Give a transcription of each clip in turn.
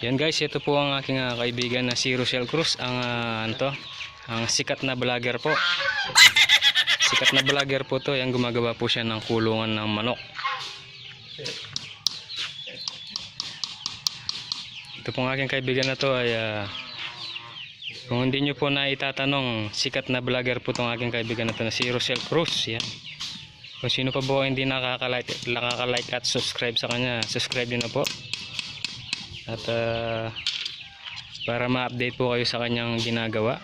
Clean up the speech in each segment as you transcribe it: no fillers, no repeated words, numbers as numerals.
Yan guys, ito po ang aking kaibigan na si Rosel Cruz, ang ang sikat na vlogger po. Sikat na vlogger po to, yung gumagawa po siya ng kulungan ng manok. Ito pong aking kaibigan na to ay kung hindi nyo po na itatanong, sikat na vlogger po tong aking kaibigan na to na si Rosel Cruz. Yan. Kung sino pa po hindi nakaka-like at subscribe sa kanya, subscribe nyo na po. At para ma-update po kayo sa kanyang ginagawa,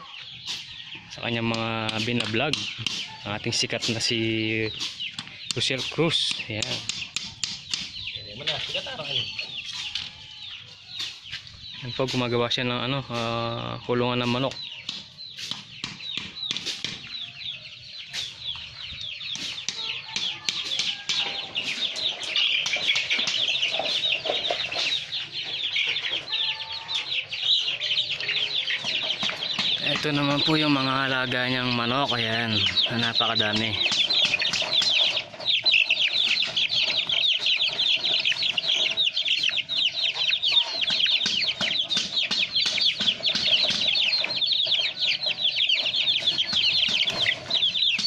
sa kanyang mga binablog, ang ating sikat na si Rosel Cruz. Yan. Yan po, gumagawa siya ng kulungan ng manok. Ito naman po yung mga alaga niyang manok. Ayan, napakadami.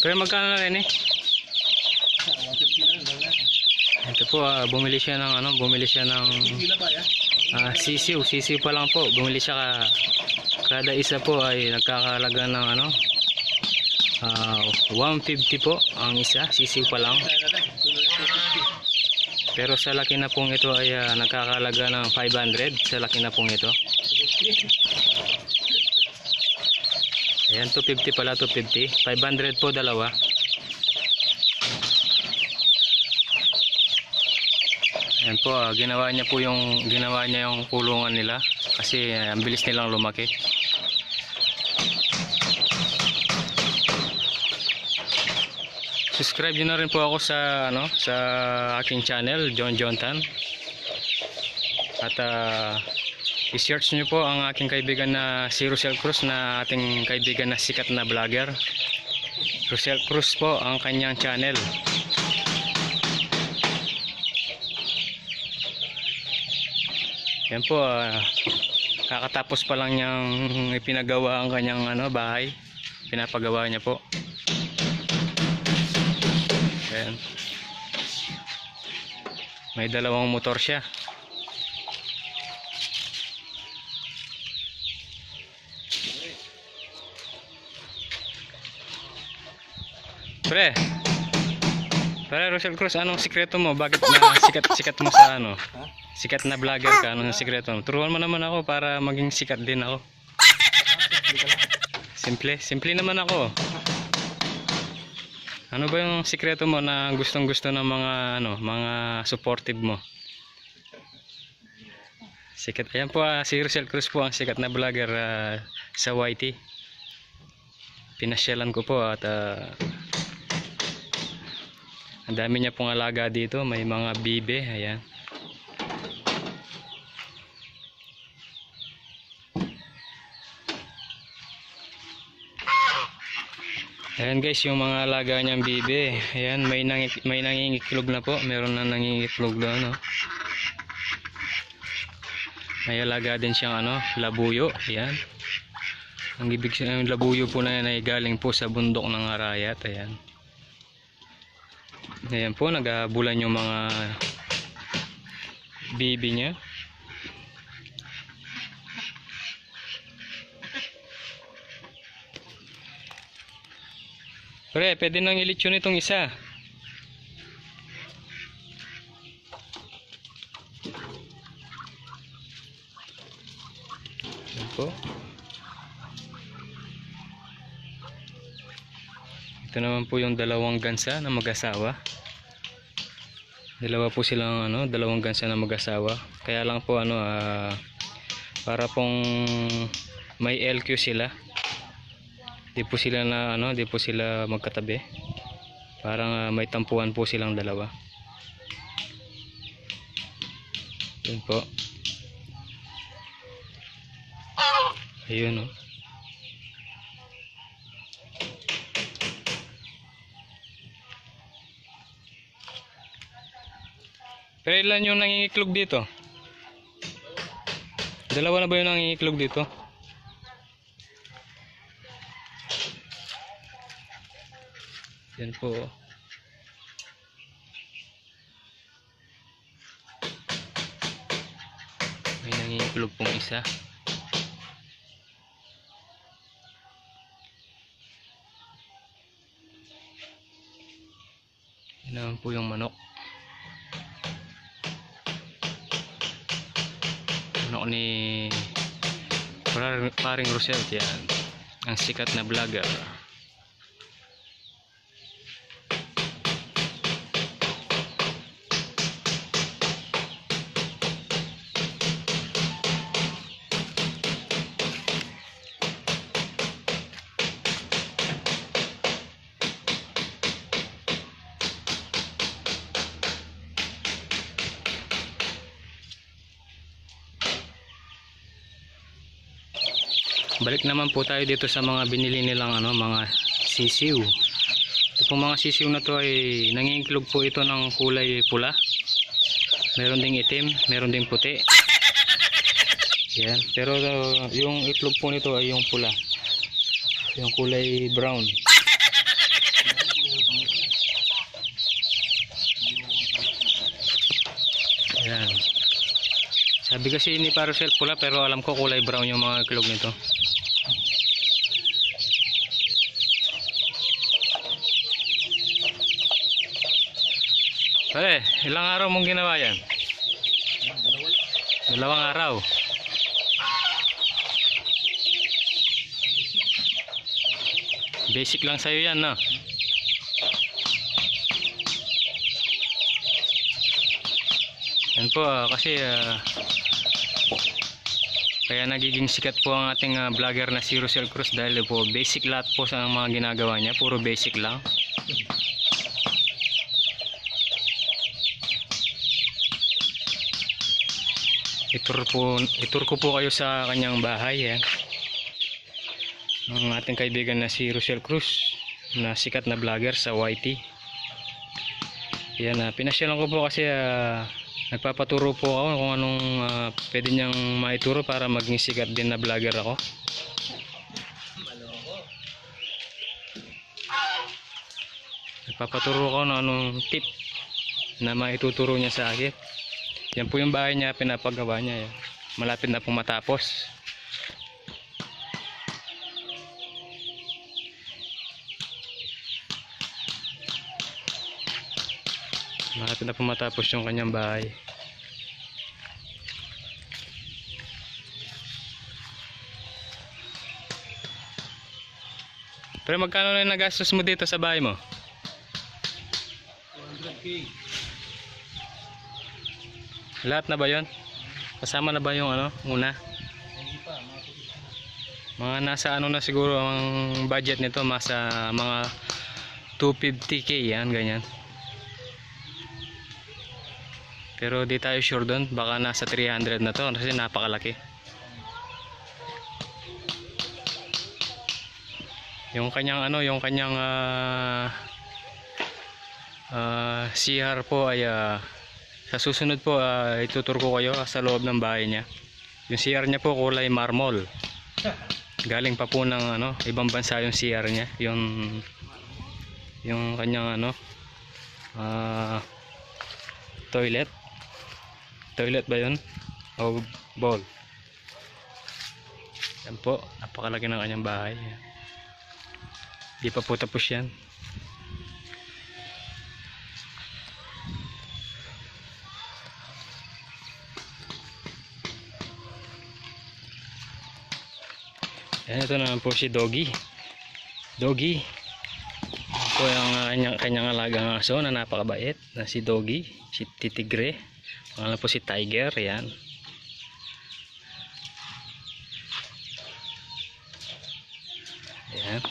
Pero magkano na rin eh? Ito po, bumili siya ng sisiw pa lang po. Bumili siya kada isa po ay nagkakalaga ng 150 po ang isa, sisiw pa lang. Pero sa laki na pong ito ay nagkakalaga ng 500 sa laki na pong ito. Ayan, 250 pala, 250. 500 po dalawa. Ayan po, ginawa niya yung kulungan nila kasi ang bilis nilang lumaki. Subscribe niyo na rin po ako sa sa aking channel, John Tan. At i-search niyo po ang aking kaibigan na si Rosel Cruz, na ating kaibigan na sikat na vlogger. Rosel Cruz po ang kanyang channel. Yan po, kakatapos pa lang niyang ipinagawa ang kanyang bahay. Pinapagawa niya po. Ayan. May dalawang motor siya. Pre Rosel Cruz, anong sikreto mo? Bakit na sikat mo sa sikat na vlogger ka? Anong sikreto mo? Turuan mo naman ako para maging sikat din ako. Simple naman ako. Ano ba yung sikreto mo na gustong-gusto ng mga supportive mo? Sikat. Ayan po, si Rosel Cruz po ang sikat na vlogger sa YT. Pinasyalan ko po at ang dami niya pong alaga dito. May mga bibe. Ayan. Ayan guys, yung mga alaga niyang bibe. Ayan, may nangingiklog na po. Meron na nangingiklog na May alaga din siyang labuyo. Ayan. Ang ibig sabihin ng labuyo po na yan ay galing po sa bundok ng Arayat. Ayan. Ayan po, nagabulan yung mga bibi niya. Pre, pwede nang ilitsyon itong isa. Ayan po. Ito naman po yung dalawang gansa na mag-asawa. Dalawang gansa na mag-asawa. Kaya lang po para pong may LQ sila. Di po sila magkatabi. Parang may tampuhan po silang dalawa. Yun po. Ayun Pero ilan yung nangingiklog dito? Dalawa na ba yung nangingiklog dito? Yan po. May nangingiklog pong isa. Yan naman po yung manok. Manok ni paring Rosel, yan. Ang sikat na vlogger. Balik naman po tayo dito sa mga binili nilang mga sisiw. Ito pong mga sisiw na to ay nangingiklog po ito ng kulay pula. Meron ding itim, meron ding puti. Yan. Pero yung itlog po nito ay yung pula. Yung kulay brown. Yan. Sabi kasi ni Parcel pula, pero alam ko kulay brown yung mga itlog nito. Ilang araw mong ginawa yan? Dalawang araw. Basic lang sa'yo yan, no? Yan po, kasi kaya nagiging sikat po ang ating vlogger na si Rosel Cruz dahil po basic lahat po sa mga ginagawa niya. Puro basic lang. Itur ko po kayo sa kanyang bahay, ang ating kaibigan na si Rosel Cruz na sikat na vlogger sa YT. Yan, pinasyalan ko po kasi nagpapaturo po ako kung anong pwede niyang maituro para maging sikat din na vlogger ako. Nagpapaturo ko ng anong tip na maituturo niya sa akin. Yan po yung bahay niya, pinapagawa niya. Malapit na pong matapos. Malapit na pong matapos yung kanyang bahay. Pero magkano na yung nagastos mo dito sa bahay mo? 200K. Lahat na ba yon? Kasama na ba yung una? Mga nasa na siguro ang budget nito, masa mga 250K yan, ganyan. Pero di tayo sure doon, baka nasa 300 na to kasi napakalaki. Yung kanyang CR po ay sa susunod po itutur ko kayo sa loob ng bahay niya. Yung CR niya po kulay marmol. Galing pa po ng ibang bansa yung CR niya. Yung kanyang toilet. Toilet ba yun? O bowl. Yan po, napakalaki ng kanyang bahay. Di pa po tapos yan. Yan, ito naman po si Doggy. Doggy. Ito po yung kanyang alagang aso na napakabait na si Doggy, si Titigre. Pangalan po si Tiger. Yan. Yan.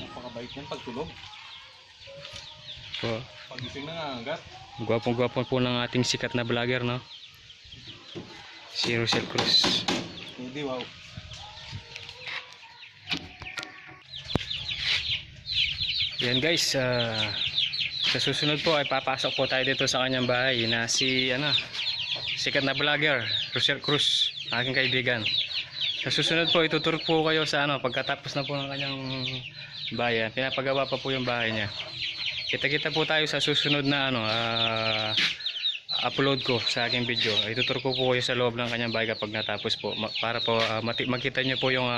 Napakabait yan pagtulog. Po. Pagising na nga agad. Gwapong-gwapong po ng ating sikat na vlogger, no? Si Rosel Cruz. Hindi, wow. Yan guys, sa susunod po ay papasok po tayo dito sa kanyang bahay na si sikat na vlogger, Rosel Cruz, aking kaibigan. Sa susunod po, ituturo po kayo sa pagkatapos na po ng kanyang bayan. Pinapagawa pa po yung bahay niya. Kita-kita po tayo sa susunod na upload ko sa aking video. Ituturo ko po kayo sa loob ng kanyang bahay kapag natapos po. Para po makita nyo po yung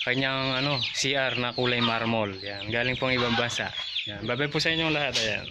kanyang CR na kulay marmol. Yan. Galing pong ibang bansa. Yan. Babay po sa inyong lahat. Ayan.